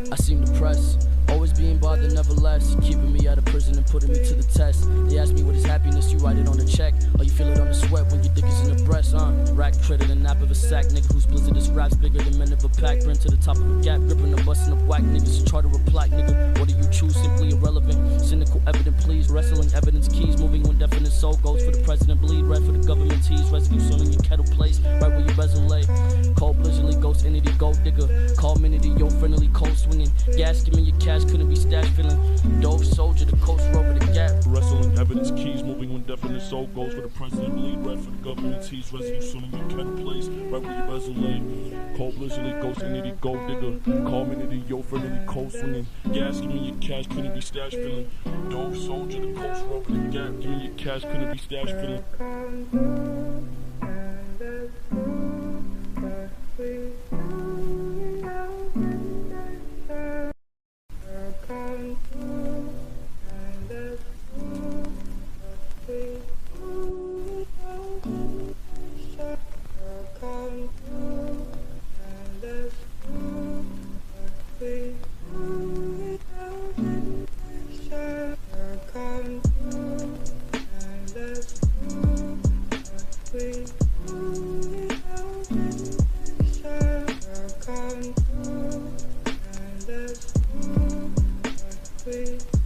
I seem depressed, always being bothered, never less. Keeping me out of prison and putting me to the test. They ask me what is happiness, you write it on a check. Or you feel it on the sweat when your dick is in the breast, Rack trader, the nap of a sack. Nigga whose blizzardous raps bigger than men of a pack. Bring to the top of a gap, gripping the busting of whack. Niggas charter a plaque, nigga. What do you choose? Simply irrelevant. Cynical, evident pleas. Wrestling evidence keys. Moving when definite soul goes for the president. Bleed red for the government tease. Residue soon in your kettle place. Right where your bezel lay. Cold blizzardly ghost entity, gold digger. Call minity, yo friendly, cold swinging. Gas, give me your cash, couldn't be stashed feeling. Dove soldier, the coast rover, the gap. Wrestling evidence keys, moving when definite soul goes for the president. Bleed red for the government tease. Residue soon in your kettle place. Right where your bezel lay. Cold blizzardly ghost entity, gold digger. Call minity, yo friendly, cold swinging. Gas, give me your cash, couldn't be stashed feeling. Dove soldier, the coast rover, the gap. Give me your cash, couldn't be stashed feeling. We